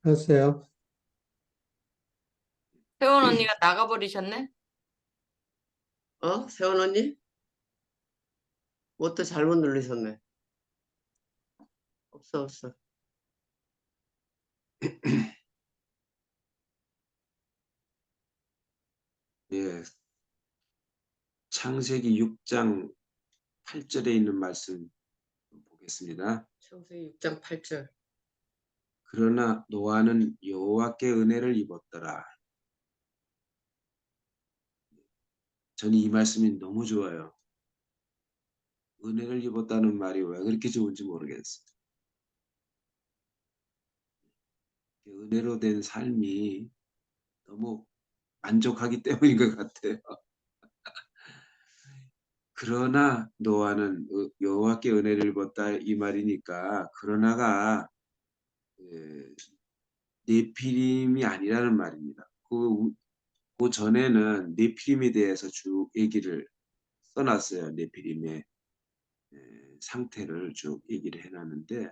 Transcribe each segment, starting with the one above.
하세요. 세원 언니가 나가버리셨네? 세원 언니? 뭣도 잘못 누르셨네. 없어, 없어. 예, 창세기 6장 8절에 있는 말씀 보겠습니다. 창세기 6장 8절. 그러나 노아는 여호와께 은혜를 입었더라. 저는 이 말씀이 너무 좋아요. 은혜를 입었다는 말이 왜 그렇게 좋은지 모르겠어요. 은혜로 된 삶이 너무 만족하기 때문인 것 같아요. 그러나 노아는 여호와께 은혜를 입었다 이 말이니까 그러나가 예, 네피림이 아니라는 말입니다. 그 전에는 네피림에 대해서 쭉 얘기를 써놨어요. 네피림의 상태를 쭉 얘기를 해놨는데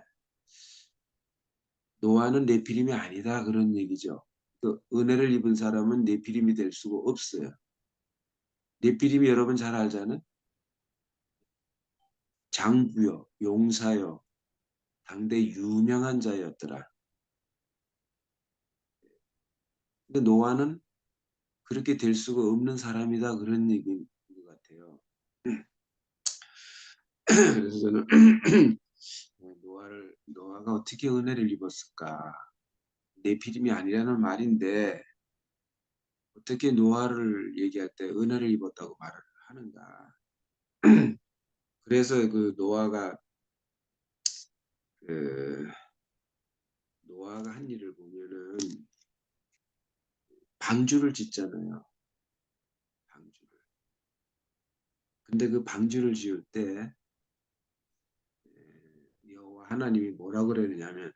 노아는 네피림이 아니다 그런 얘기죠. 그 은혜를 입은 사람은 네피림이 될 수가 없어요. 네피림이 여러분 잘 알잖아요. 장부요, 용사요, 당대 유명한 자였더라. 근데 노아는 그렇게 될 수가 없는 사람이다 그런 얘기인 것 같아요. 그래서 저는 노아가 어떻게 은혜를 입었을까? 네피림이 아니라는 말인데 어떻게 노아를 얘기할 때 은혜를 입었다고 말을 하는가? 그래서 그 노아가 한 일을 보면은 방주를 짓잖아요. 방주를. 근데 그 방주를 지을 때 여호와 하나님이 뭐라 그러느냐면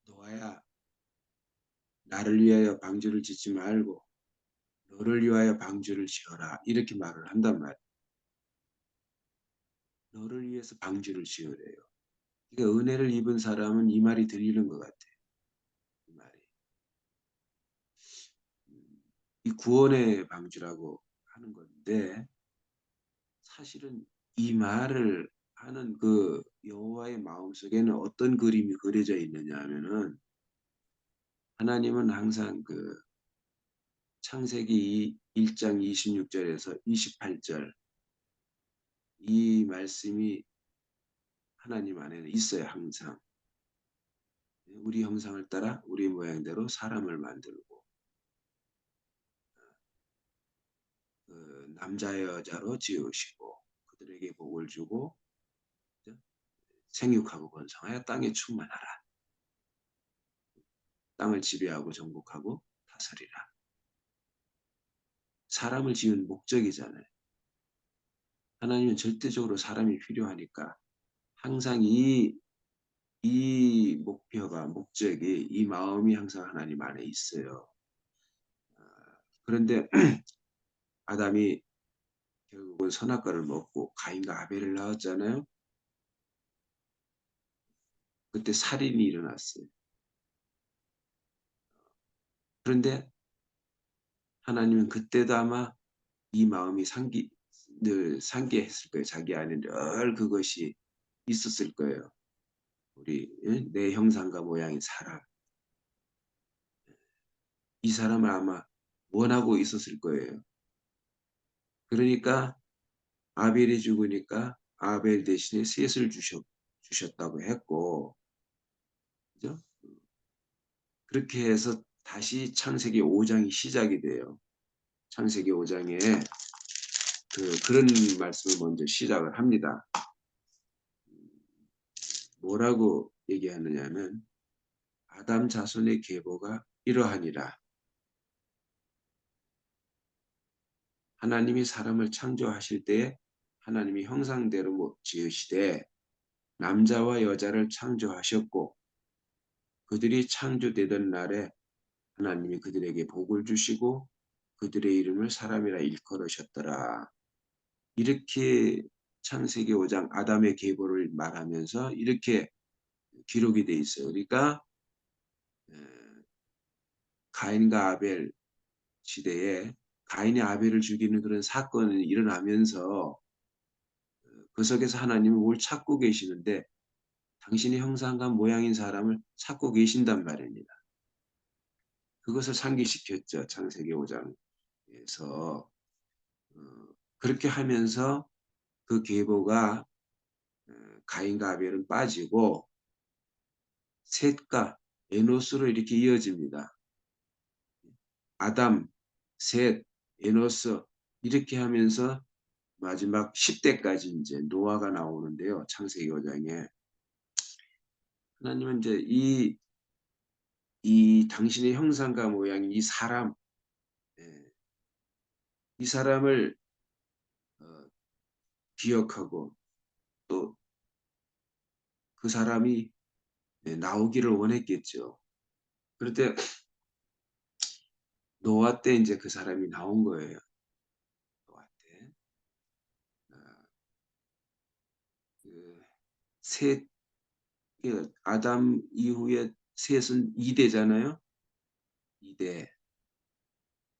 노아야 나를 위하여 방주를 짓지 말고 너를 위하여 방주를 지어라 이렇게 말을 한단 말이에요. 너를 위해서 방주를 지으래요. 그러니까 은혜를 입은 사람은 이 말이 들리는 것 같아요. 이 말이. 이 구원의 방주라고 하는 건데 사실은 이 말을 하는 그 여호와의 마음속에는 어떤 그림이 그려져 있느냐 하면은 하나님은 항상 그 창세기 1장 26절에서 28절 이 말씀이 하나님 안에는 있어요. 항상. 우리 형상을 따라 우리 모양대로 사람을 만들고 남자 여자로 지으시고 그들에게 복을 주고 생육하고 번성하여 땅에 충만하라. 땅을 지배하고 정복하고 다스리라. 사람을 지은 목적이잖아요. 하나님은 절대적으로 사람이 필요하니까 항상 이 목표가 목적이 이 마음이 항상 하나님 안에 있어요. 그런데 아담이 결국은 선악과를 먹고 가인과 아벨을 낳았잖아요. 그때 살인이 일어났어요. 그런데 하나님은 그때도 아마 이 마음이 늘 상기했을 거예요. 자기 안에 늘 그것이 있었을 거예요. 내 형상과 모양인 사람. 이 사람을 아마 원하고 있었을 거예요. 그러니까 아벨이 죽으니까 아벨 대신에 셋을 주셨다고 했고, 그죠? 그렇게 해서 다시 창세기 5장이 시작이 돼요. 창세기 5장에 그런 말씀을 먼저 시작을 합니다. 뭐라고 얘기하느냐면 아담 자손의 계보가 이러하니라. 하나님이 사람을 창조하실 때에 하나님이 형상대로 지으시되 남자와 여자를 창조하셨고 그들이 창조되던 날에 하나님이 그들에게 복을 주시고 그들의 이름을 사람이라 일컬으셨더라. 이렇게 창세기 5장 아담의 계보를 말하면서 이렇게 기록이 돼 있어요. 그러니까 에, 가인과 아벨 시대에 가인이 아벨을 죽이는 그런 사건이 일어나면서 그 속에서 하나님은 뭘 찾고 계시는데 당신의 형상과 모양인 사람을 찾고 계신단 말입니다. 그것을 상기시켰죠. 창세기 5장에서. 그렇게 하면서 그 계보가 가인과 아벨은 빠지고 셋과 에노스로 이렇게 이어집니다. 아담, 셋, 에노스 이렇게 하면서 마지막 10대까지 이제 노아가 나오는데요. 창세기 5장에 하나님은 이제 이 당신의 형상과 모양인 이 사람, 예, 이 사람을 기억하고 또 그 사람이 나오기를 원했겠죠. 그럴 때 노아 때 이제 그 사람이 나온 거예요. 노아 때. 그 셋, 아담 이후에 셋은 2대잖아요. 2대.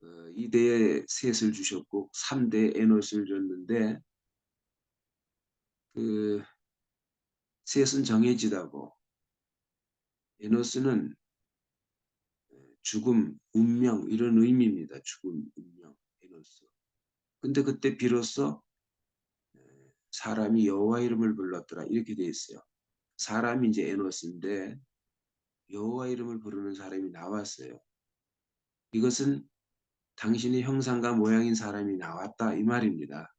2대에 셋을 주셨고 3대 에노스를 줬는데 그 셋은 정해지다고 에노스는 죽음, 운명 이런 의미입니다. 죽음, 운명, 에노스. 근데 그때 비로소 사람이 여호와 이름을 불렀더라 이렇게 돼 있어요. 사람이 이제 에노스인데 여호와 이름을 부르는 사람이 나왔어요. 이것은 당신의 형상과 모양인 사람이 나왔다 이 말입니다.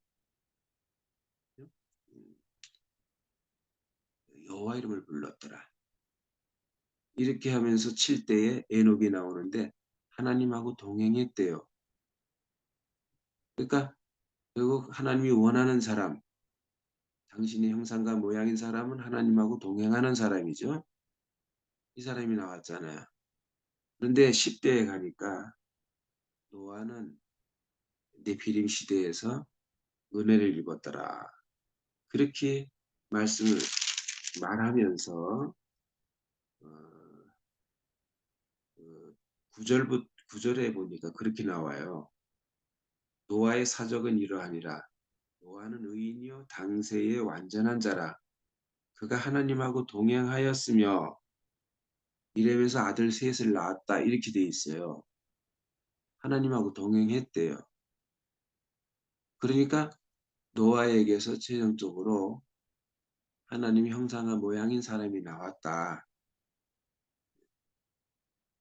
여호와 이름을 불렀더라. 이렇게 하면서 7대에 에녹이 나오는데 하나님하고 동행했대요. 그러니까 결국 하나님이 원하는 사람, 당신의 형상과 모양인 사람은 하나님하고 동행하는 사람이죠. 이 사람이 나왔잖아요. 그런데 10대에 가니까 노아는 네피림 시대에서 은혜를 입었더라. 그렇게 말씀을 말하면서 어, 그 9절에 보니까 그렇게 나와요. 노아의 사적은 이러하니라. 노아는 의인이요 당세의 완전한 자라. 그가 하나님하고 동행하였으며 이러면서 아들 셋을 낳았다. 이렇게 돼 있어요. 하나님하고 동행했대요. 그러니까 노아에게서 최종적으로 하나님의 형상과 모양인 사람이 나왔다.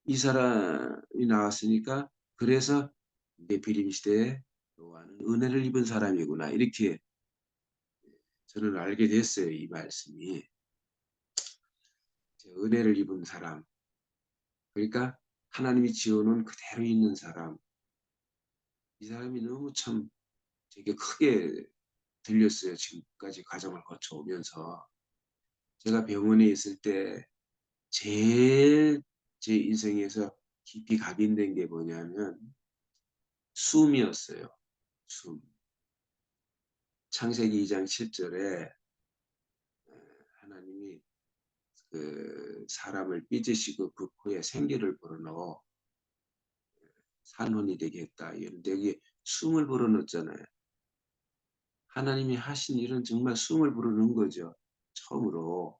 이 사람이 나왔으니까 그래서 네피림 시대에 노아는 은혜를 입은 사람이구나. 이렇게 저는 알게 됐어요. 이 말씀이. 은혜를 입은 사람. 그러니까 하나님이 지어놓은 그대로 있는 사람. 이 사람이 너무 참 되게 크게 들렸어요. 지금까지 과정을 거쳐오면서. 제가 병원에 있을 때 제일 제 인생에서 깊이 각인된 게 뭐냐면 숨이었어요. 숨. 창세기 2장 7절에 하나님이 그 사람을 빚으시고 그 코에 생기를 불어넣어 산혼이 되게 했다. 이런데 여기 숨을 불어넣었잖아요. 하나님이 하신 일은 정말 숨을 불어넣은 거죠. 처음으로.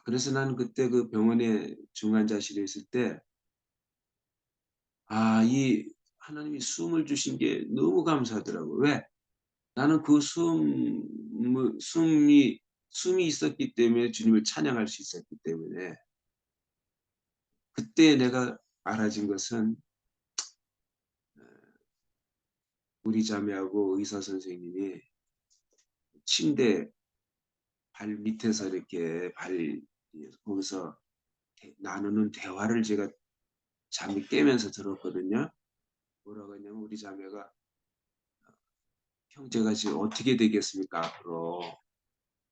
그래서 나는 그때 그 병원에 중환자실에 있을 때, 이 하나님이 숨을 주신 게 너무 감사하더라고. 왜? 나는 그 숨이 있었기 때문에 주님을 찬양할 수 있었기 때문에 그때 내가 알아진 것은 우리 자매하고 의사 선생님이 침대 발 밑에서 이렇게 거기서 나누는 대화를 제가 잠이 깨면서 들었거든요. 뭐라고 했냐면 우리 자매가 형제가 지금 어떻게 되겠습니까 앞으로.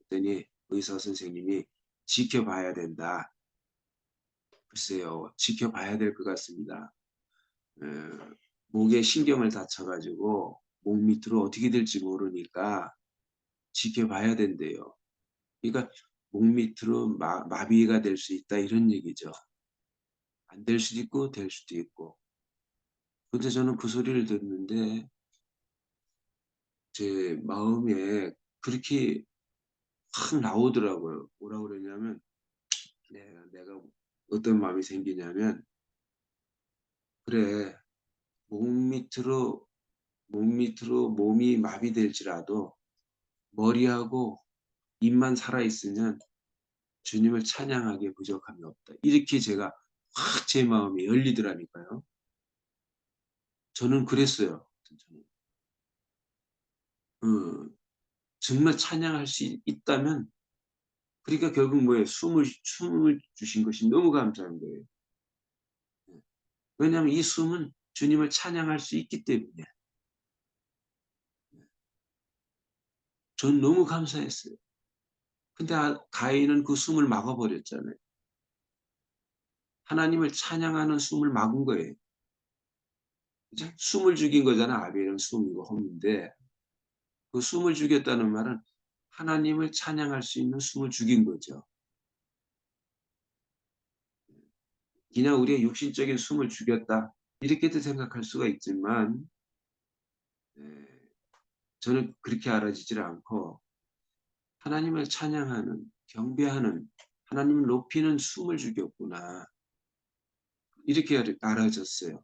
그랬더니 의사 선생님이 지켜봐야 된다. 글쎄요. 지켜봐야 될 것 같습니다. 에, 목에 신경을 다쳐가지고 목 밑으로 어떻게 될지 모르니까 지켜봐야 된대요. 그러니까 목 밑으로 마비가 될 수 있다 이런 얘기죠. 안 될 수도 있고 될 수도 있고. 근데 저는 그 소리를 듣는데 제 마음에 그렇게 확 나오더라고요. 뭐라 그러냐면 내가 어떤 마음이 생기냐면 그래 목 밑으로 몸이 마비될지라도 머리하고 입만 살아있으면 주님을 찬양하기에 부족함이 없다. 이렇게 제가 확 제 마음이 열리더라니까요. 저는 그랬어요. 정말 찬양할 수 있다면 그러니까 결국 뭐예요? 숨을 주신 것이 너무 감사한 거예요. 왜냐하면 이 숨은 주님을 찬양할 수 있기 때문에 전 너무 감사했어요. 근데 가인은 그 숨을 막아버렸잖아요. 하나님을 찬양하는 숨을 막은 거예요. 그죠? 숨을 죽인 거잖아. 아벨은 숨이고 홈인데 그 숨을 죽였다는 말은 하나님을 찬양할 수 있는 숨을 죽인 거죠. 그냥 우리의 육신적인 숨을 죽였다 이렇게도 생각할 수가 있지만 저는 그렇게 알아지질 않고 하나님을 찬양하는 경배하는 하나님을 높이는 숨을 죽였구나 이렇게 알아졌어요.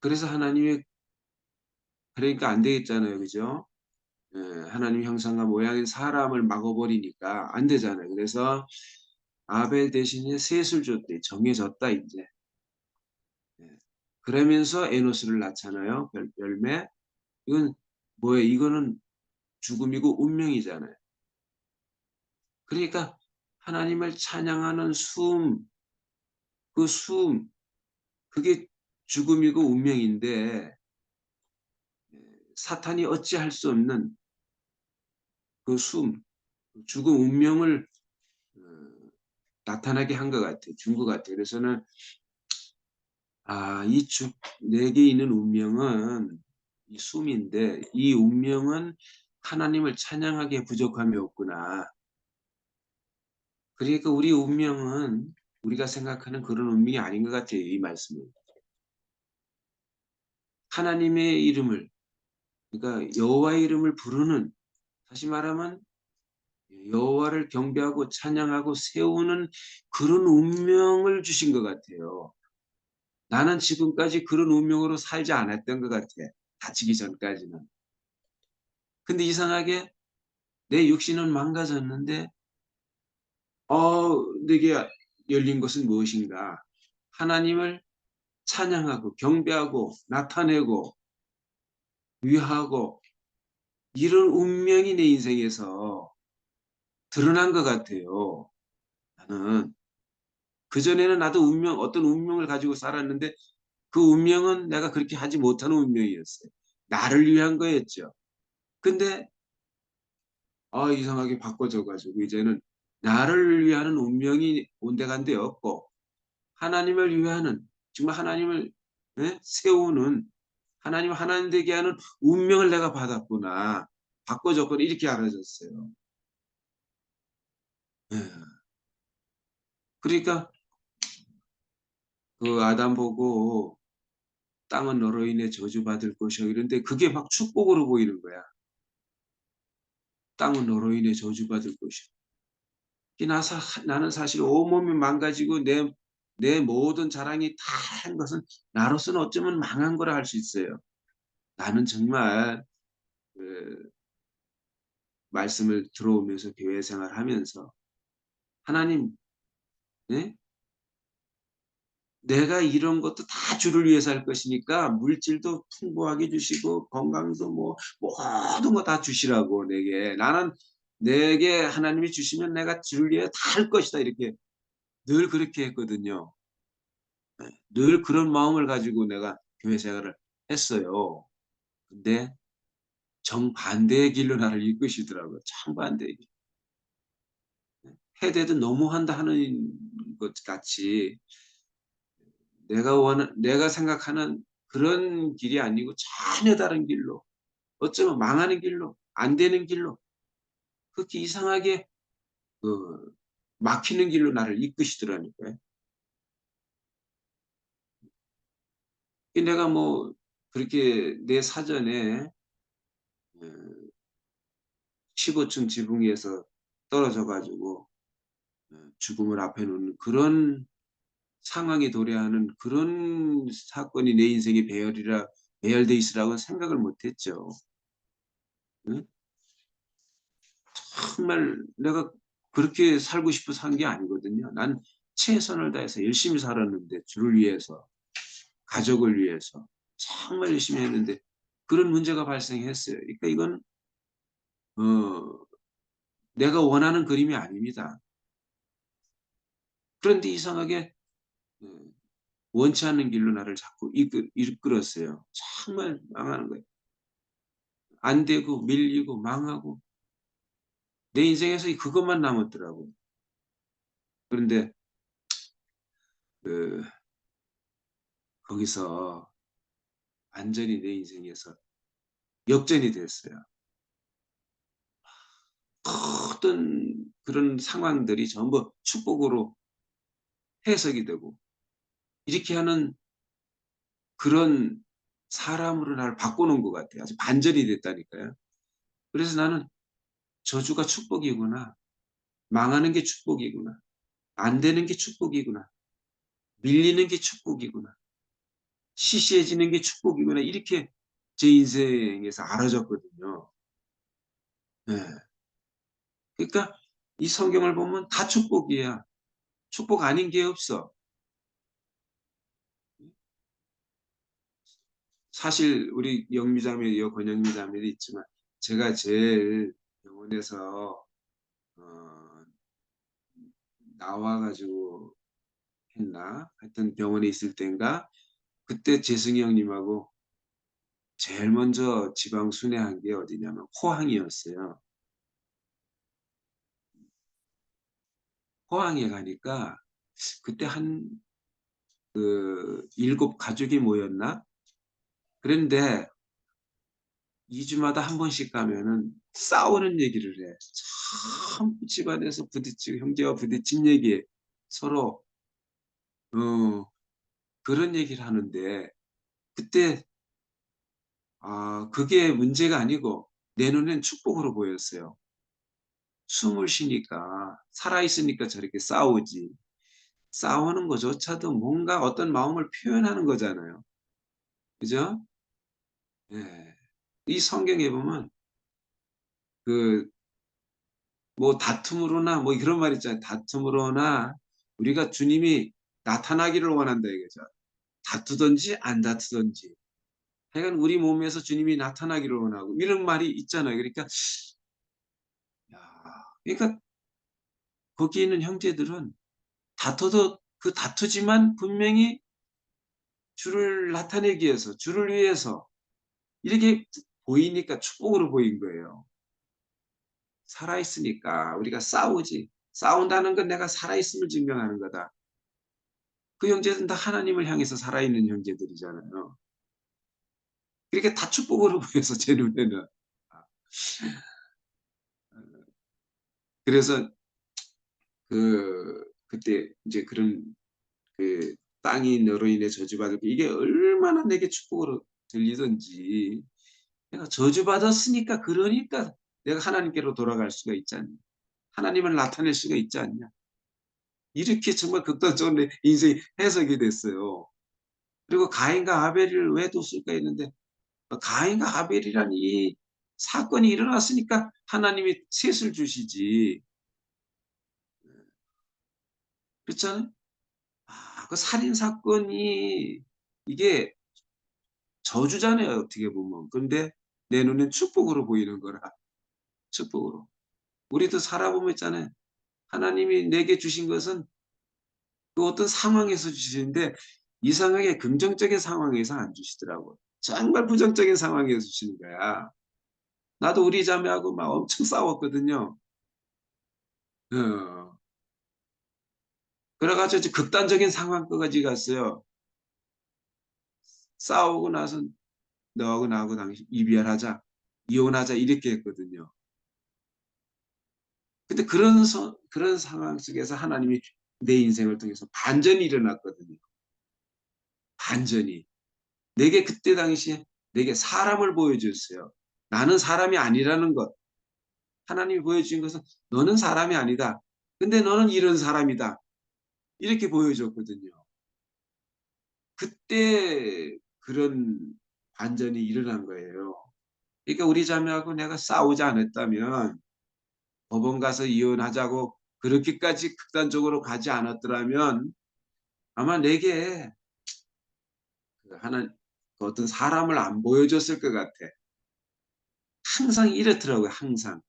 그래서 하나님이 그러니까 안 되겠잖아요. 그죠? 하나님 형상과 모양인 사람을 막아버리니까 안 되잖아요. 그래서 아벨 대신에 셋을 줬대. 정해졌다 이제. 그러면서 에노스를 낳잖아요. 열매. 이건 뭐예요? 이거는 죽음이고 운명이잖아요. 그러니까 하나님을 찬양하는 그 숨, 그게 죽음이고 운명인데 사탄이 어찌할 수 없는 그 숨, 죽음 운명을 어, 나타나게 한 것 같아요. 준 것 같아요. 그래서는 내게 있는 운명은 이 숨인데 이 운명은 하나님을 찬양하기에 부족함이 없구나. 그러니까 우리 운명은 우리가 생각하는 그런 운명이 아닌 것 같아요. 이 말씀은. 하나님의 이름을 그러니까 여호와의 이름을 부르는 다시 말하면 여호와를 경배하고 찬양하고 세우는 그런 운명을 주신 것 같아요. 나는 지금까지 그런 운명으로 살지 않았던 것 같아. 다치기 전까지는. 근데 이상하게 내 육신은 망가졌는데 내게 열린 것은 무엇인가? 하나님을 찬양하고 경배하고 나타내고 위하고 이런 운명이 내 인생에서 드러난 것 같아요. 나는 그전에는 나도 어떤 운명을 가지고 살았는데 그 운명은 내가 그렇게 하지 못하는 운명이었어요. 나를 위한 거였죠. 근데 이상하게 바꿔져가지고 이제는 나를 위하는 운명이 온데간데 없고 하나님을 위하는 정말 하나님을 세우는 하나님 되게 하는 운명을 내가 받았구나. 바꿔줬구나 이렇게 알아졌어요. 예. 그러니까 그 아담 보고 땅은 너로 인해 저주받을 것이요 이런데 그게 막 축복으로 보이는 거야. 땅은 너로 인해 저주받을 것이요. 나는 사실 온몸이 망가지고 내 모든 자랑이 다 한 것은 나로서는 어쩌면 망한 거라 할 수 있어요. 나는 정말 그 말씀을 들어오면서 교회 생활하면서 하나님, 네? 내가 이런 것도 다 주를 위해서 할 것이니까 물질도 풍부하게 주시고 건강도 뭐 모든 거 다 주시라고 나는 내게 하나님이 주시면 내가 주를 위해 다 할 것이다 이렇게 늘 그렇게 했거든요. 늘 그런 마음을 가지고 내가 교회 생활을 했어요. 근데 정반대의 길로 나를 이끄시더라고요. 정반대의 길. 해대도 너무한다 하는 것 같이 내가 생각하는 그런 길이 아니고 전혀 다른 길로 어쩌면 망하는 길로 안 되는 길로 그렇게 이상하게 그 막히는 길로 나를 이끄시더라니까요. 내가 뭐 그렇게 내 사전에 15층 지붕 위에서 떨어져 가지고 죽음을 앞에 놓는 그런 상황에 도래하는 그런 사건이 내 인생에 배열돼 있으라고 생각을 못 했죠. 응? 정말 내가 그렇게 살고 싶어 산 게 아니거든요. 난 최선을 다해서 열심히 살았는데 주를 위해서, 가족을 위해서 정말 열심히 했는데 그런 문제가 발생했어요. 그러니까 이건 어, 내가 원하는 그림이 아닙니다. 그런데 이상하게 어, 원치 않는 길로 나를 자꾸 이끌었어요. 정말 망하는 거예요. 안 되고 밀리고 망하고 내 인생에서 그것만 남았더라고요. 그런데 그 거기서 완전히 내 인생에서 역전이 됐어요. 모든 그런 상황들이 전부 축복으로 해석이 되고 이렇게 하는 그런 사람으로 나를 바꿔놓은 것 같아요. 아주 반전이 됐다니까요. 그래서 나는 저주가 축복이구나. 망하는 게 축복이구나. 안 되는 게 축복이구나. 밀리는 게 축복이구나. 시시해지는 게 축복이구나. 이렇게 제 인생에서 알아졌거든요. 네. 그러니까 이 성경을 보면 다 축복이야. 축복 아닌 게 없어. 사실 우리 영미자매, 권영미자매도 있지만 제가 제일 병원에서 나와가지고 했나? 하여튼 병원에 있을 때인가? 그때 재승이 형님하고 제일 먼저 지방 순회한 게 어디냐면 포항이었어요. 포항에 가니까 그때 한 일곱 가족이 모였나? 그런데 2주마다 한 번씩 가면은 싸우는 얘기를 해. 참 집안에서 부딪히고 형제와 부딪힌 얘기 서로 그런 얘기를 하는데 그때 그게 문제가 아니고 내 눈엔 축복으로 보였어요. 숨을 쉬니까 살아있으니까 저렇게 싸우지. 싸우는 것조차도 뭔가 어떤 마음을 표현하는 거잖아요. 그죠? 예. 이 성경에 보면 그 뭐 다툼으로나 뭐 그런 말 있잖아요. 다툼으로나 우리가 주님이 나타나기를 원한다 이거죠. 다투든지 안 다투든지. 하여간 우리 몸에서 주님이 나타나기를 원하고 이런 말이 있잖아요. 그러니까 야, 그러니까 거기 있는 형제들은 다퉈도 그 다투지만 분명히 주를 나타내기 위해서 주를 위해서 이렇게 보이니까 축복으로 보인 거예요. 살아있으니까 우리가 싸우지. 싸운다는 건 내가 살아있음을 증명하는 거다. 그 형제들은 다 하나님을 향해서 살아있는 형제들이잖아요. 그러니까 다 축복으로 보여서 제 눈에는. 그래서 그때 이제 그런 그 땅이 너로 인해 저주받을 이게 얼마나 내게 축복으로 들리던지 내가 저주받았으니까 그러니까 내가 하나님께로 돌아갈 수가 있지 않냐. 하나님을 나타낼 수가 있지 않냐. 이렇게 정말 극단적으로 내 인생이 해석이 됐어요. 그리고 가인과 아벨을 왜 뒀을까 했는데 가인과 아벨이란 이 사건이 일어났으니까 하나님이 셋을 주시지. 그렇잖아요. 그 살인 사건이 이게 저주잖아요. 어떻게 보면. 근데 내 눈엔 축복으로 보이는 거라. 축복으로. 우리도 살아보면 있잖아요. 하나님이 내게 주신 것은 그 어떤 상황에서 주시는데 이상하게 긍정적인 상황에서 안 주시더라고요. 정말 부정적인 상황에서 주시는 거야. 나도 우리 자매하고 막 엄청 싸웠거든요. 어. 그래가지고 이제 극단적인 상황까지 갔어요. 싸우고 나서 너하고 나하고 당신 이별하자, 이혼하자 이렇게 했거든요. 근데 그런 상황 속에서 하나님이 내 인생을 통해서 반전이 일어났거든요. 반전이. 내게 그때 당시에 내게 사람을 보여줬어요. 나는 사람이 아니라는 것. 하나님이 보여준 것은 너는 사람이 아니다. 근데 너는 이런 사람이다. 이렇게 보여줬거든요. 그때 그런 반전이 일어난 거예요. 그러니까 우리 자매하고 내가 싸우지 않았다면, 법원 가서 이혼하자고 그렇게까지 극단적으로 가지 않았더라면 아마 내게 그 어떤 사람을 안 보여줬을 것 같아. 항상 이렇더라고요. 항상.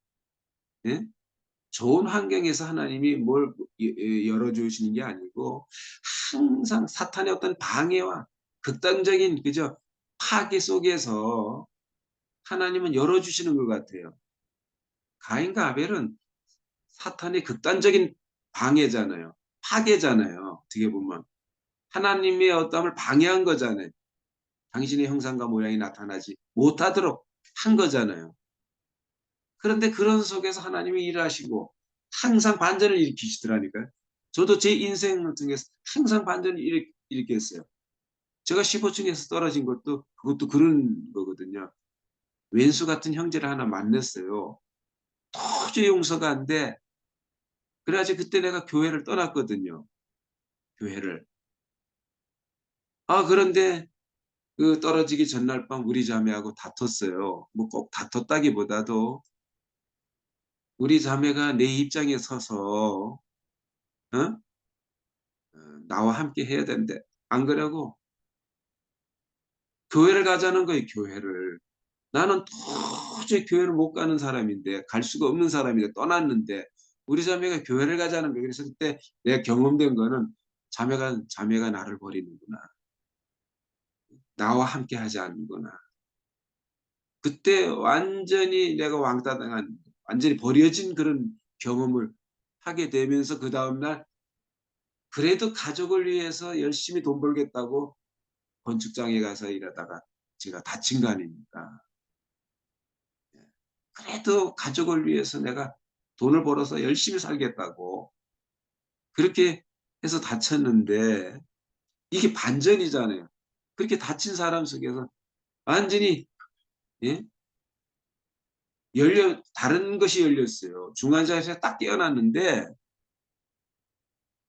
예? 좋은 환경에서 하나님이 뭘 열어주시는 게 아니고 항상 사탄의 어떤 방해와 극단적인 그저 파괴 속에서 하나님은 열어주시는 것 같아요. 가인과 아벨은 사탄의 극단적인 방해잖아요. 파괴잖아요. 어떻게 보면 하나님의 어떠함을 방해한 거잖아요. 당신의 형상과 모양이 나타나지 못하도록 한 거잖아요. 그런데 그런 속에서 하나님이 일하시고 항상 반전을 일으키시더라니까요. 저도 제 인생을 통해서 항상 반전을 일으켰어요. 제가 15층에서 떨어진 것도 그것도 그런 거거든요. 왼수 같은 형제를 하나 만났어요. 도저히 용서가 안 돼. 그래가지고 그때 내가 교회를 떠났거든요. 교회를. 그런데 그 떨어지기 전날 밤 우리 자매하고 다퉜어요. 뭐 꼭 다퉜다기보다도 우리 자매가 내 입장에 서서 어? 나와 함께 해야 되는데 안 그러고 교회를 가자는 거예요. 교회를. 나는 도저히 교회를 못 가는 사람인데, 갈 수가 없는 사람인데 떠났는데 우리 자매가 교회를 가자는 거예요. 그래서 그때 내가 경험된 거는 자매가 나를 버리는구나. 나와 함께 하지 않는구나. 그때 완전히 내가 왕따당한, 완전히 버려진 그런 경험을 하게 되면서 그 다음날 그래도 가족을 위해서 열심히 돈 벌겠다고 건축장에 가서 일하다가 제가 다친 거 아닙니까? 그래도 가족을 위해서 내가 돈을 벌어서 열심히 살겠다고 그렇게 해서 다쳤는데 이게 반전이잖아요. 그렇게 다친 사람 속에서 완전히 예? 다른 것이 열렸어요. 중환자실에 딱 깨어났는데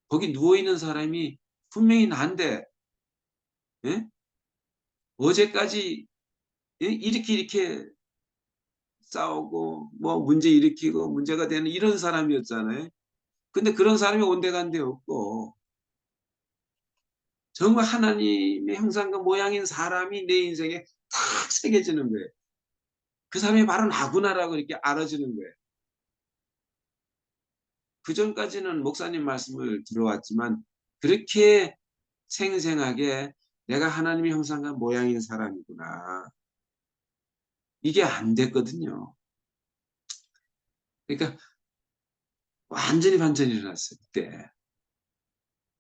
거기 누워있는 사람이 분명히 난데 예? 어제까지 이렇게 싸우고 뭐 문제 일으키고 문제가 되는 이런 사람이었잖아요. 근데 그런 사람이 온데간데 없고 정말 하나님의 형상과 모양인 사람이 내 인생에 탁 새겨지는 거예요. 그 사람이 바로 나구나라고 이렇게 알아지는 거예요. 그 전까지는 목사님 말씀을 들어왔지만 그렇게 생생하게 내가 하나님의 형상과 모양인 사람이구나. 이게 안 됐거든요. 그러니까 완전히 반전이 일어났어요. 그때.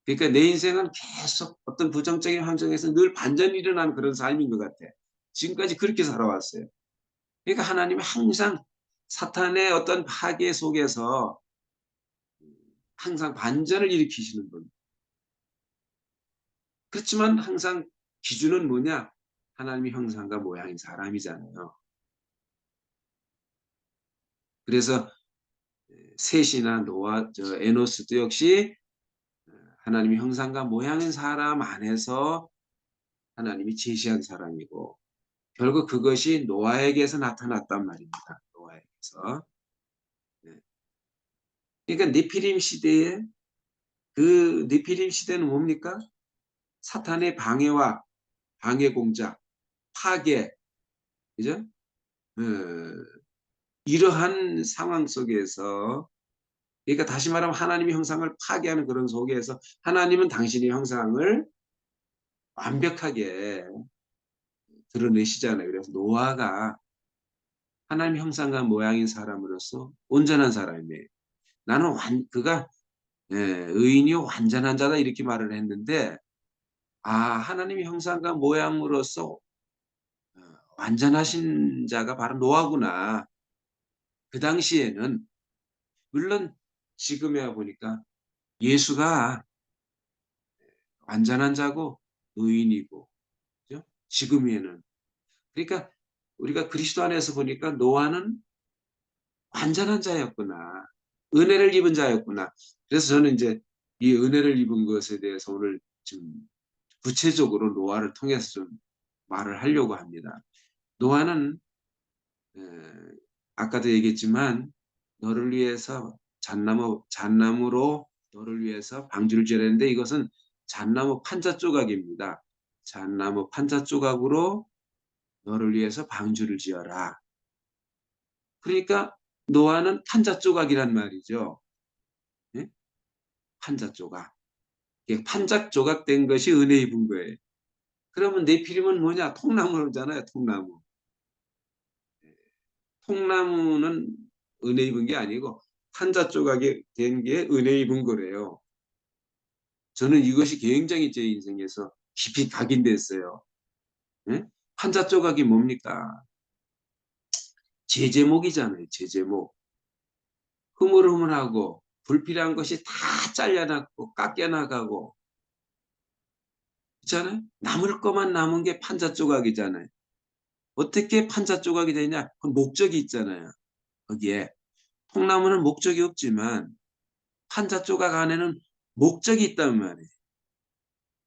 그러니까 내 인생은 계속 어떤 부정적인 환경에서 늘 반전이 일어나는 그런 삶인 것 같아. 지금까지 그렇게 살아왔어요. 그러니까 하나님은 항상 사탄의 어떤 파괴 속에서 항상 반전을 일으키시는 분. 그렇지만 항상 기준은 뭐냐? 하나님의 형상과 모양인 사람이잖아요. 그래서 셋이나 노아, 에노스도 역시 하나님의 형상과 모양인 사람 안에서 하나님이 제시한 사람이고 결국 그것이 노아에게서 나타났단 말입니다. 노아에게서. 그러니까 네피림 시대에 그 네피림 시대는 뭡니까? 사탄의 방해와 방해 공작, 파괴, 그죠? 어, 이러한 상황 속에서 그러니까 다시 말하면 하나님의 형상을 파괴하는 그런 속에서 하나님은 당신의 형상을 완벽하게 드러내시잖아요. 그래서 노아가 하나님 형상과 모양인 사람으로서 온전한 사람이에요. 나는 그가 의인이요 완전한 자다 이렇게 말을 했는데 하나님의 형상과 모양으로서 완전하신 자가 바로 노아구나. 그 당시에는 물론 지금이야 보니까 예수가 완전한 자고 의인이고, 그죠? 지금에는. 그러니까 우리가 그리스도 안에서 보니까 노아는 완전한 자였구나. 은혜를 입은 자였구나. 그래서 저는 이제 이 은혜를 입은 것에 대해서 오늘 좀 구체적으로 노아를 통해서 좀 말을 하려고 합니다. 노아는 에, 아까도 얘기했지만 너를 위해서 잣나무로 너를 위해서 방주를 지으려는데 이것은 잣나무 판자 조각입니다. 잣나무 판자 조각으로 너를 위해서 방주를 지어라. 그러니까 노아는 판자 조각이란 말이죠. 예? 판자 조각. 이게 판자 조각 된 것이 은혜 입은 거예요. 그러면 네피림은 뭐냐? 통나무잖아요. 통나무. 통나무는 은혜 입은 게 아니고 판자 조각이 된 게 은혜 입은 거래요. 저는 이것이 굉장히 제 인생에서 깊이 각인됐어요. 예? 판자 조각이 뭡니까? 제제목이잖아요. 제제목. 흐물흐물하고 불필요한 것이 다 잘려나고 깎여나가고 있잖아요. 남을 것만 남은 게 판자 조각이잖아요. 어떻게 판자 조각이 되냐? 그 목적이 있잖아요. 거기에 통나무는 목적이 없지만 판자 조각 안에는 목적이 있단 말이에요.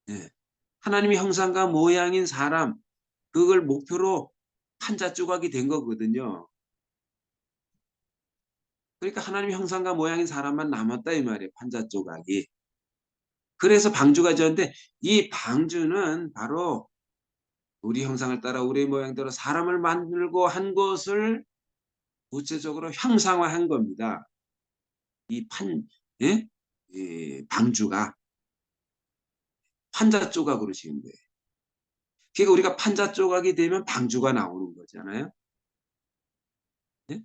예. 하나님의 형상과 모양인 사람, 그걸 목표로 판자 조각이 된 거거든요. 그러니까 하나님의 형상과 모양인 사람만 남았다 이 말이에요. 판자 조각이. 그래서 방주가 지었는데 이 방주는 바로 우리 형상을 따라 우리 모양대로 사람을 만들고 한 것을 구체적으로 형상화한 겁니다. 이 예? 이 방주가 판자 조각으로 지은 거예요. 그러니까 우리가 판자 조각이 되면 방주가 나오는 거잖아요. 예?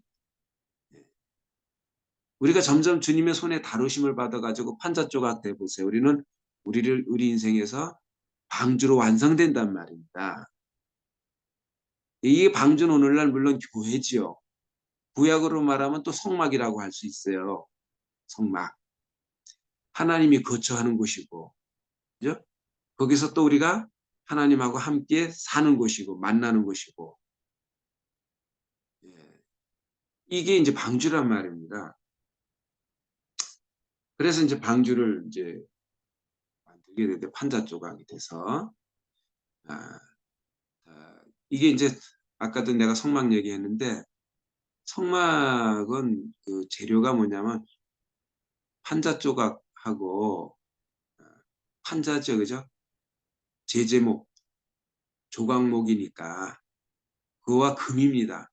예. 우리가 점점 주님의 손에 다루심을 받아가지고 판자 조각 돼 보세요. 우리 인생에서 방주로 완성된단 말입니다. 이 방주는 오늘날 물론 교회지요. 구약으로 말하면 또 성막이라고 할 수 있어요. 성막. 하나님이 거처하는 곳이고, 그죠? 거기서 또 우리가 하나님하고 함께 사는 곳이고, 만나는 곳이고, 예. 이게 이제 방주란 말입니다. 그래서 이제 방주를 이제 만들게 되는데 판자 조각이 돼서, 아, 이게 이제 아까도 내가 성막 얘기했는데, 성막은 그 재료가 뭐냐면 판자 조각하고 판자죠, 그죠? 제제목, 조각목이니까 그와 금입니다.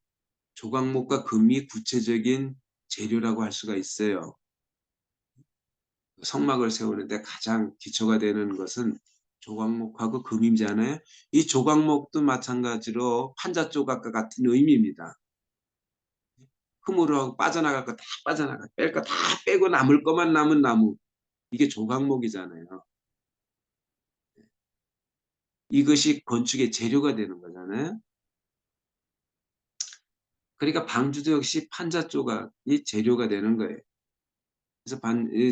조각목과 금이 구체적인 재료라고 할 수가 있어요. 성막을 세우는데 가장 기초가 되는 것은 조각목하고 금이잖아요. 이 조각목도 마찬가지로 판자 조각과 같은 의미입니다. 흠으로 빠져나갈 거 다 빠져나가, 뺄 거 다 빼고 남을 것만 남은 나무. 이게 조각목이잖아요. 이것이 건축의 재료가 되는 거잖아요. 그러니까 방주도 역시 판자 조각이 재료가 되는 거예요. 그래서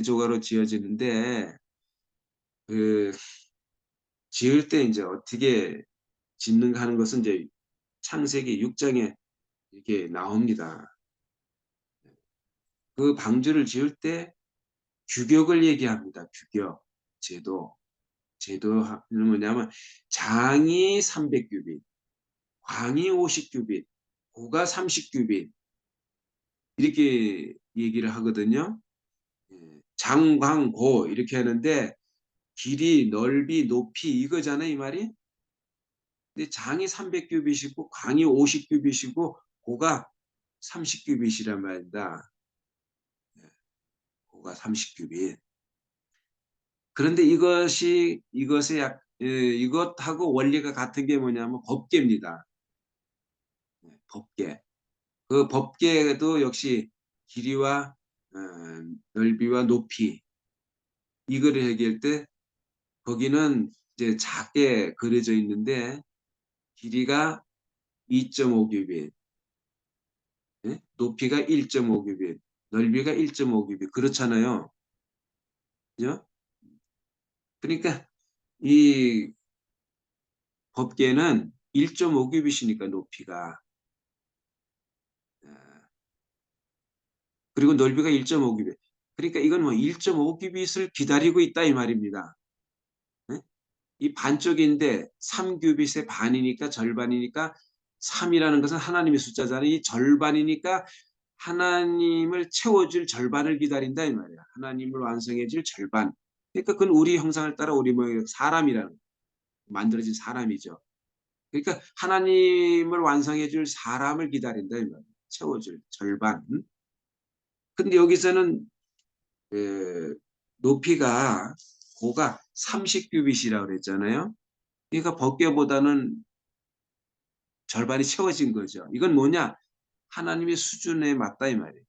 조각으로 지어지는데 그 지을 때 이제 어떻게 짓는가 하는 것은 이제 창세기 6장에 이렇게 나옵니다. 그 방주를 지을 때 규격을 얘기합니다. 규격, 제도. 제도는 뭐냐면 장이 300규빗, 광이 50규빗, 고가 30규빗 이렇게 얘기를 하거든요. 장광고 이렇게 하는데 길이, 넓이, 높이 이거잖아요, 이 말이. 근데 장이 300규빗이고 광이 50규빗이고 고가 30규빗이란 말입니다. 고가 30규빗. 그런데 이것하고 원리가 같은 게 뭐냐면 법궤입니다. 법궤. 그 법궤도 역시 길이와 어, 넓이와 높이 이거를 얘기할 때 거기는 이제 작게 그려져 있는데 길이가 2.5규빗, 높이가 1.5규빗, 넓이가 1.5규빗. 그렇잖아요. 그죠? 그러니까 이 법계는 1.5규빗이니까 높이가. 그리고 넓이가 1.5규빗. 그러니까 이건 뭐 1.5규빗을 기다리고 있다 이 말입니다. 네? 이 반쪽인데 3규빗의 반이니까 절반이니까 3이라는 것은 하나님의 숫자잖아요. 이 절반이니까 하나님을 채워줄 절반을 기다린다 이 말이야. 하나님을 완성해줄 절반. 그러니까 그건 우리 형상을 따라 우리 모양 사람이라는 만들어진 사람이죠. 그러니까 하나님을 완성해줄 사람을 기다린다 이 말이야. 채워줄 절반. 근데 여기서는 높이가 고가 30규빗이라고 그랬잖아요. 그러니까 법궤보다는 절반이 채워진 거죠. 이건 뭐냐? 하나님의 수준에 맞다 이 말이에요.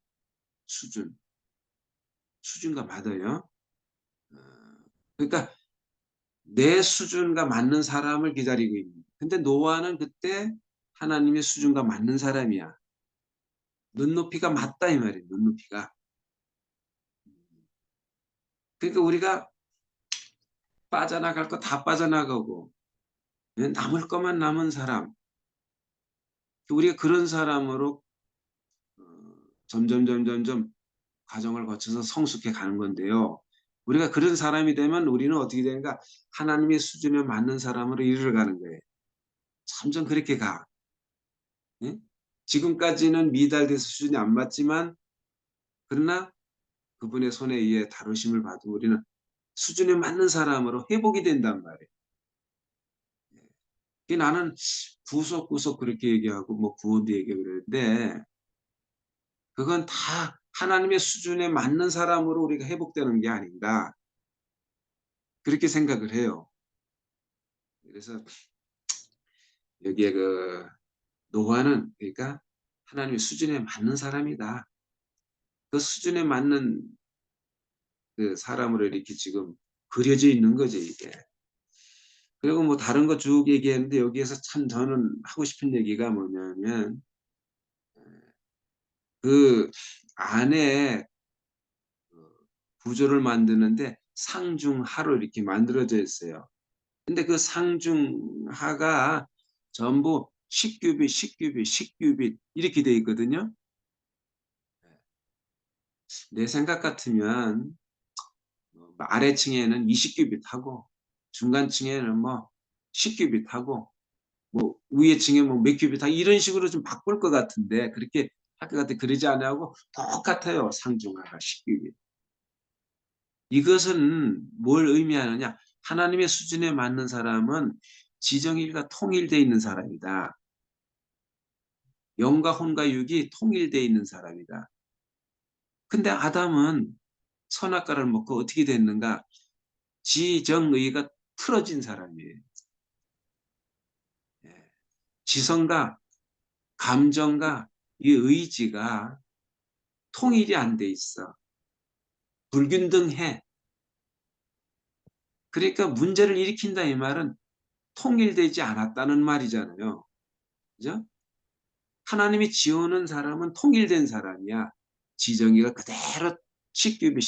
수준과 맞아요. 그러니까 내 수준과 맞는 사람을 기다리고 있는. 근데 노아는 그때 하나님의 수준과 맞는 사람이야. 눈높이가 맞다 이 말이에요. 눈높이가. 그러니까 우리가 빠져나갈 거 다 빠져나가고 남을 것만 남은 사람. 우리가 그런 사람으로 점점 과정을 거쳐서 성숙해 가는 건데요. 우리가 그런 사람이 되면 우리는 어떻게 되는가? 하나님의 수준에 맞는 사람으로 이르러가는 거예요. 점점 그렇게 가. 예? 지금까지는 미달돼서 수준이 안 맞지만 그러나 그분의 손에 의해 다루심을 받으면 우리는 수준에 맞는 사람으로 회복이 된단 말이에요. 나는 구석구석 그렇게 얘기하고 뭐 구원도 얘기하고 그러는데 그건 다 하나님의 수준에 맞는 사람으로 우리가 회복되는 게 아닌가 그렇게 생각을 해요. 그래서 여기에 그 노아는 그러니까 하나님의 수준에 맞는 사람이다. 그 수준에 맞는 그 사람으로 이렇게 지금 그려져 있는 거죠, 이게. 그리고 뭐 다른 거 쭉 얘기했는데 여기에서 참 저는 하고 싶은 얘기가 뭐냐면 그 안에 구조를 만드는데 상중하로 이렇게 만들어져 있어요. 근데 그 상중하가 전부 10규빗, 10규빗, 10규빗 이렇게 돼 있거든요. 내 생각 같으면 아래층에는 20규빗 하고 중간층에는 뭐 10규빗 하고 뭐 위에 층에 뭐 몇 규빗 하고 이런 식으로 좀 바꿀 것 같은데 그렇게 할 것 같아 그러지 않냐고 똑같아요. 상중하가 10규빗. 이것은 뭘 의미하느냐? 하나님의 수준에 맞는 사람은 지정일과 통일되어 있는 사람이다. 영과 혼과 육이 통일되어 있는 사람이다. 근데 아담은 선악과를 먹고 어떻게 됐는가? 지정의가 틀어진 사람이에요. 지성과 감정과 이 의지가 통일이 안 돼 있어. 불균등해. 그러니까 문제를 일으킨다 이 말은 통일되지 않았다는 말이잖아요. 그죠? 하나님이 지어놓은 사람은 통일된 사람이야. 지정의가 그대로 식규비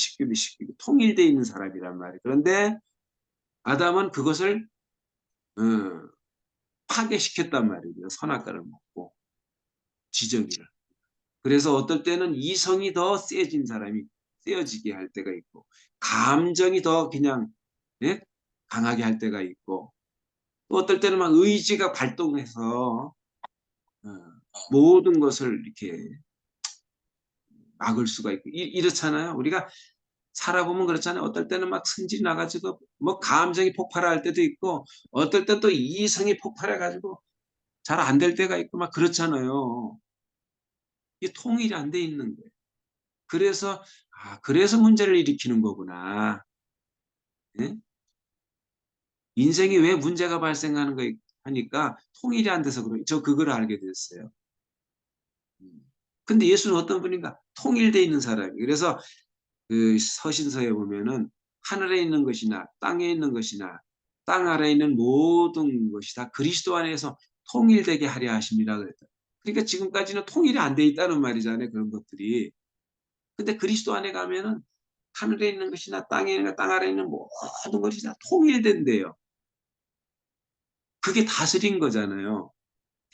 통일되어 있는 사람이란 말이에요. 그런데 아담은 그것을 파괴시켰단 말이죠. 선악과를 먹고 지정의를. 그래서 어떨 때는 이성이 더 세진 사람이 세어지게 할 때가 있고 감정이 더 그냥 예? 강하게 할 때가 있고 또 어떨 때는 막 의지가 발동해서 모든 것을 이렇게 막을 수가 있고 이렇잖아요. 우리가 살아보면 그렇잖아요. 어떨 때는 막 승질이 나가지고 뭐 감정이 폭발할 때도 있고 어떨 때 또 이성이 폭발해가지고 잘 안 될 때가 있고 막 그렇잖아요. 이게 통일이 안 돼 있는 거예요. 그래서 그래서 문제를 일으키는 거구나. 예? 인생이 왜 문제가 발생하는 거 하니까 통일이 안 돼서 그래요. 저 그걸 알게 됐어요. 근데 예수는 어떤 분인가? 통일되어 있는 사람이. 그래서 그 서신서에 보면은 하늘에 있는 것이나 땅에 있는 것이나 땅 아래에 있는 모든 것이 다 그리스도 안에서 통일되게 하려 하십니다. 그랬다. 그러니까 지금까지는 통일이 안 돼 있다는 말이잖아요. 그런 것들이. 근데 그리스도 안에 가면은 하늘에 있는 것이나 땅에 있는 것, 땅 아래에 있는 모든 것이 다 통일된대요. 그게 다스린 거잖아요.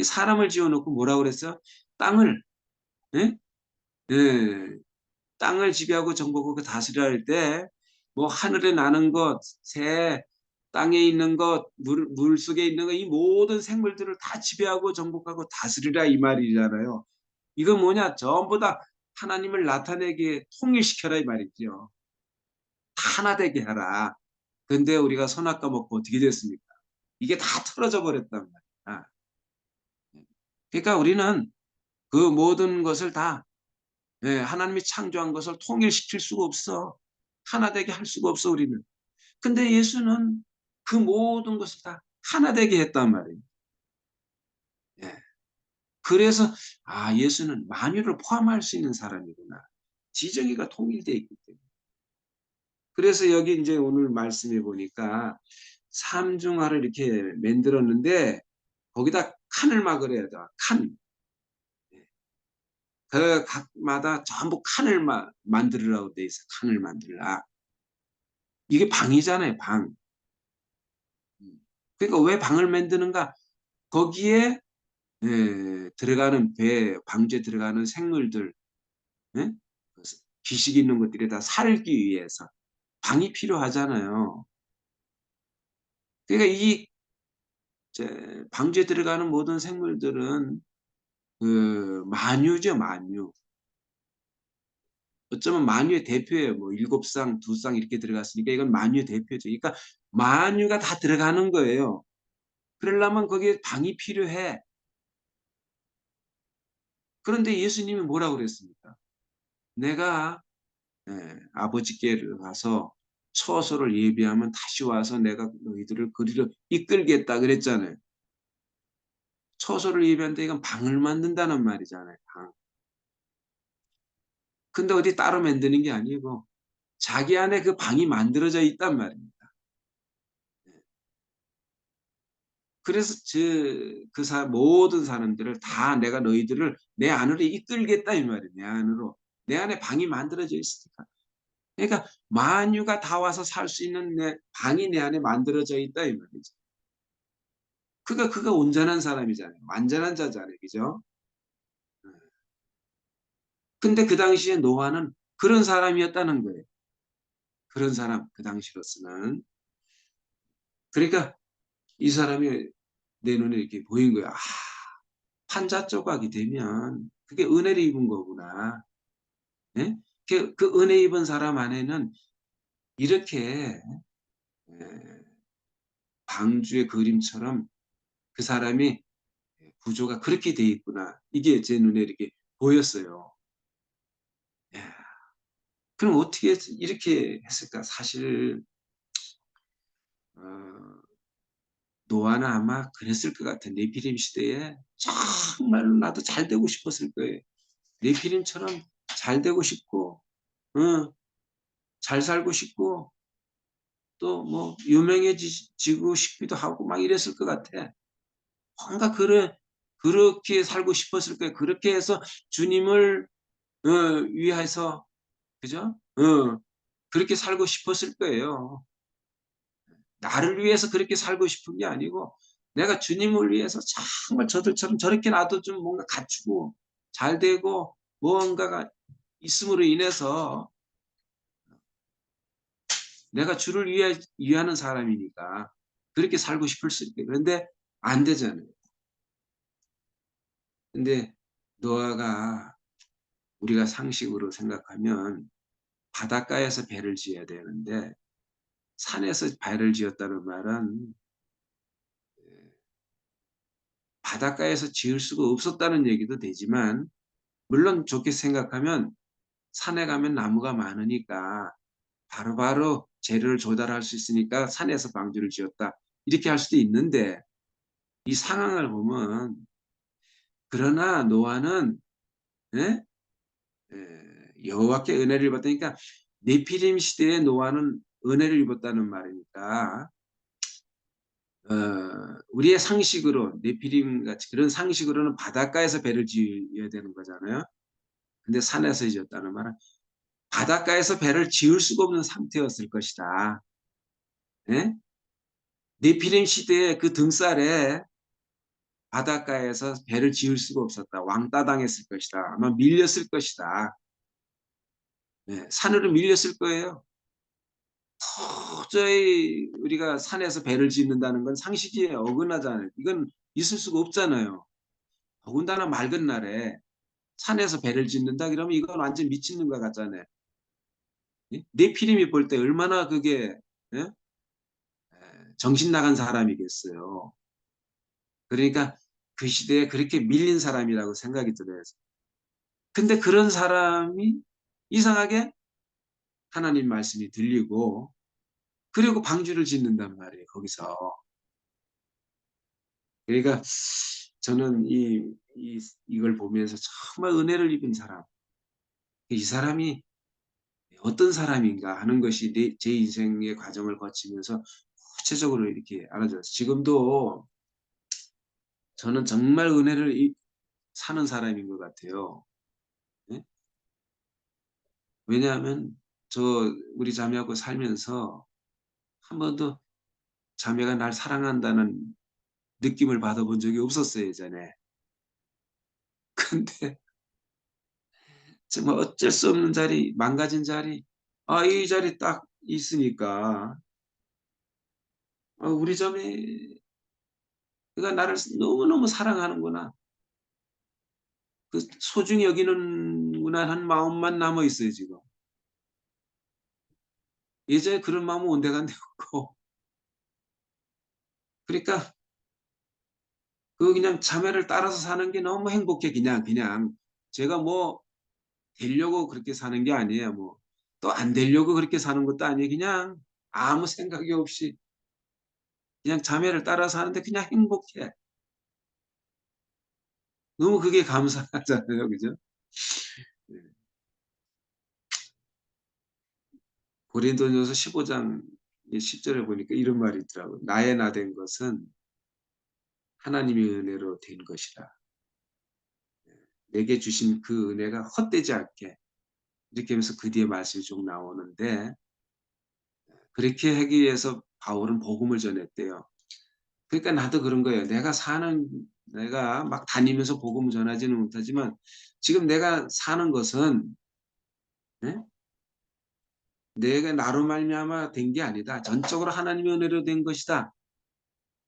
사람을 지어놓고 뭐라고 그랬어요? 땅을, 예? 예. 땅을 지배하고 정복하고 다스리라 할 때, 뭐 하늘에 나는 것, 새, 땅에 있는 것, 물 속에 있는 것, 이 모든 생물들을 다 지배하고 정복하고 다스리라 이 말이잖아요. 이거 뭐냐? 전부 다 하나님을 나타내게 통일시켜라 이 말이죠. 다 하나 되게 하라. 근데 우리가 선악과 먹고 어떻게 됐습니까? 이게 다 틀어져 버렸단 말이야. 그러니까 우리는 그 모든 것을 다 하나님이 창조한 것을 통일시킬 수가 없어. 하나 되게 할 수가 없어 우리는. 근데 예수는 그 모든 것을 다 하나 되게 했단 말이에요. 예. 그래서 예수는 만유를 포함할 수 있는 사람이구나. 지정의가 통일되어 있기 때문에. 그래서 여기 이제 오늘 말씀해 보니까 삼중하를 이렇게 만들었는데 거기다 칸을 막으래야 돼. 칸. 그 각마다 전부 칸을 만들으라고 돼 있어. 칸을 만들라. 이게 방이잖아요, 방. 그러니까 왜 방을 만드는가? 거기에 들어가는 방주에 들어가는 생물들, 예? 기식 있는 것들이 다 살기 위해서 방이 필요하잖아요. 그러니까 이 방주에 들어가는 모든 생물들은 그 만유죠, 만유. 어쩌면 만유의 대표예요. 뭐 7쌍, 2쌍 이렇게 들어갔으니까 이건 만유의 대표죠. 그러니까 만유가 다 들어가는 거예요. 그러려면 거기에 방이 필요해. 그런데 예수님이 뭐라고 그랬습니까? 내가 아버지께를 가서 처소를 예비하면 다시 와서 내가 너희들을 그리로 이끌겠다 그랬잖아요. 처소를 예비하는데 이건 방을 만든다는 말이잖아요. 방. 근데 어디 따로 만드는 게 아니고 자기 안에 그 방이 만들어져 있단 말입니다. 그래서 모든 사람들을 다 내가 너희들을 내 안으로 이끌겠다 이 말이에요. 내 안으로. 내 안에 방이 만들어져 있으니까. 그러니까 만유가 다 와서 살 수 있는 방이 내 안에 만들어져 있다 이 말이죠. 그가 온전한 사람이잖아요. 완전한 자잖아요. 그죠? 근데 그 당시에 노아는 그런 사람이었다는 거예요. 그런 사람, 그 당시로서는. 그러니까 이 사람이 내 눈에 이렇게 보인 거야. 판자 조각이 되면 그게 은혜를 입은 거구나. 예? 그 은혜 입은 사람 안에는 이렇게 방주의 그림처럼 그 사람이 구조가 그렇게 돼 있구나. 이게 제 눈에 이렇게 보였어요. 예. 그럼 어떻게 이렇게 했을까? 사실 어, 노아는 아마 그랬을 것 같아. 네피림 시대에 정말로 나도 잘 되고 싶었을 거예요. 네피림처럼 잘 되고 싶고, 잘 살고 싶고, 또 뭐 유명해지고 싶기도 하고 막 이랬을 것 같아. 뭔가 그렇게 살고 싶었을 거예요. 그렇게 해서 주님을 위해서 그죠? 그렇게 살고 싶었을 거예요. 나를 위해서 그렇게 살고 싶은 게 아니고 내가 주님을 위해서 정말 저들처럼 저렇게 나도 좀 뭔가 갖추고 잘 되고 무언가가 있음으로 인해서 내가 주를 위하는 사람이니까 그렇게 살고 싶을 수 있게. 그런데 안 되잖아요. 근데 노아가 우리가 상식으로 생각하면 바닷가에서 배를 지어야 되는데 산에서 배를 지었다는 말은 바닷가에서 지을 수가 없었다는 얘기도 되지만 물론 좋게 생각하면 산에 가면 나무가 많으니까 바로바로 재료를 조달할 수 있으니까 산에서 방주를 지었다. 이렇게 할 수도 있는데 이 상황을 보면 그러나 노아는 예? 여호와께 은혜를 입었다니까 네피림 시대에 노아는 은혜를 입었다는 말이니까 우리의 상식으로 네피림 같이 그런 상식으로는 바닷가에서 배를 지어야 되는 거잖아요. 근데 산에서 지었다는 말은 바닷가에서 배를 지을 수가 없는 상태였을 것이다. 예? 네피림 시대의 그 등살에 바닷가에서 배를 지을 수가 없었다. 왕따 당했을 것이다. 아마 밀렸을 것이다. 예, 산으로 밀렸을 거예요. 도저히 우리가 산에서 배를 짓는다는 건 상식에 어긋나잖아요. 이건 있을 수가 없잖아요. 더군다나 맑은 날에 산에서 배를 짓는다 그러면 이건 완전 미치는 것 같잖아요. 예? 네피림이 볼 때 얼마나 그게 예? 정신 나간 사람이겠어요. 그러니까 그 시대에 그렇게 밀린 사람이라고 생각이 들어요. 근데 그런 사람이 이상하게 하나님 말씀이 들리고 그리고 방주를 짓는단 말이에요. 거기서. 그러니까 저는 이걸 보면서 정말 은혜를 입은 사람, 이 사람이 어떤 사람인가 하는 것이 제 인생의 과정을 거치면서 구체적으로 이렇게 알아졌어요. 지금도 저는 정말 은혜를 사는 사람인 것 같아요. 네? 왜냐하면 우리 자매하고 살면서 한 번도 자매가 날 사랑한다는 느낌을 받아본 적이 없었어요, 예전에. 근데 정말 어쩔 수 없는 자리, 망가진 자리, 이 자리 딱 있으니까, 우리 자매가 나를 너무너무 사랑하는구나. 그 소중히 여기는구나 하는 마음만 남아 있어요, 지금. 예전에 그런 마음은 온데간데 없고. 그러니까, 그냥 자매를 따라서 사는 게 너무 행복해, 그냥. 제가 뭐, 되려고 그렇게 사는 게 아니에요, 뭐. 또 안 되려고 그렇게 사는 것도 아니에요. 그냥 아무 생각이 없이 그냥 자매를 따라서 하는데 그냥 행복해. 너무 그게 감사하잖아요. 그죠? 네. 고린도전서 15장 10절에 보니까 이런 말이 있더라고요. 나의 나 된 것은 하나님의 은혜로 된 것이라. 내게 주신 그 은혜가 헛되지 않게 이렇게 하면서 그 뒤에 말씀이 쭉 나오는데 그렇게 하기 위해서 바울은 복음을 전했대요. 그러니까 나도 그런 거예요. 내가 막 다니면서 복음을 전하지는 못하지만 지금 내가 사는 것은 네? 내가 나로 말미암아 된 게 아니다. 전적으로 하나님의 은혜로 된 것이다.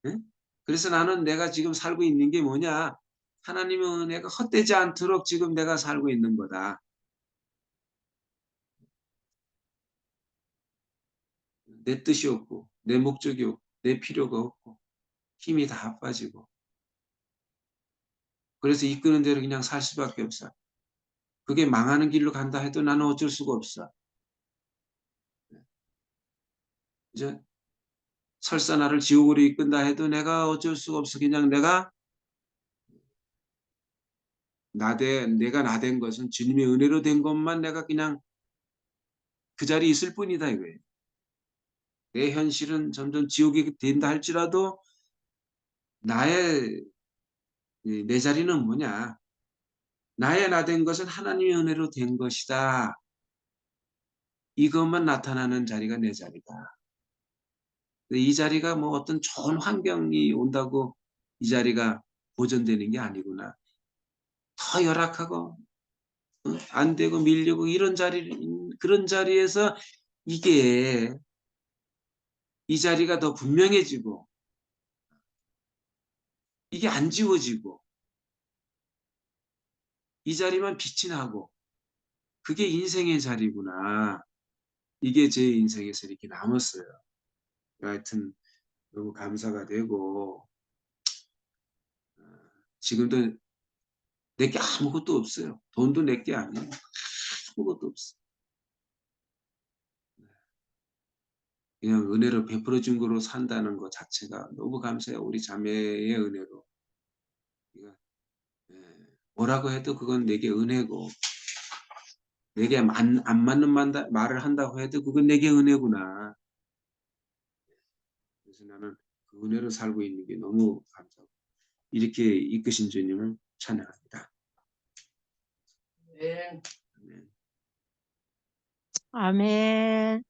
예? 그래서 나는 내가 지금 살고 있는 게 뭐냐? 하나님의 은혜가 헛되지 않도록 지금 내가 살고 있는 거다. 내 뜻이 없고, 내 목적이 없고, 내 필요가 없고, 힘이 다 빠지고. 그래서 이끄는 대로 그냥 살 수밖에 없어. 그게 망하는 길로 간다 해도 나는 어쩔 수가 없어. 이제 설사 나를 지옥으로 이끈다 해도 내가 어쩔 수가 없어. 그냥 내가 나 된 것은 주님의 은혜로 된 것만 내가 그냥 그 자리에 있을 뿐이다 이거예요. 내 현실은 점점 지옥이 된다 할지라도 나의 내 자리는 뭐냐? 나의 나 된 것은 하나님의 은혜로 된 것이다. 이것만 나타나는 자리가 내 자리다. 이 자리가 뭐 어떤 좋은 환경이 온다고 이 자리가 보존되는 게 아니구나. 더 열악하고 안 되고 밀리고 그런 자리에서 이게 이 자리가 더 분명해지고 이게 안 지워지고 이 자리만 빛이 나고 그게 인생의 자리구나. 이게 제 인생에서 이렇게 남았어요. 하여튼 너무 감사가 되고 지금도 내게 아무것도 없어요. 돈도 내게 아니에요. 아무것도 없어. 그냥 은혜로 베풀어 준 거로 산다는 것 자체가 너무 감사해요. 우리 자매의 은혜로. 그러니까, 예, 뭐라고 해도 그건 내게 은혜고 내게 안 맞는 말을 한다고 해도 그건 내게 은혜구나. 그래서 나는 그 은혜로 살고 있는 게 너무 감사하고 이렇게 이끄신 주님을 찬양합니다. 네. 아멘. 아멘.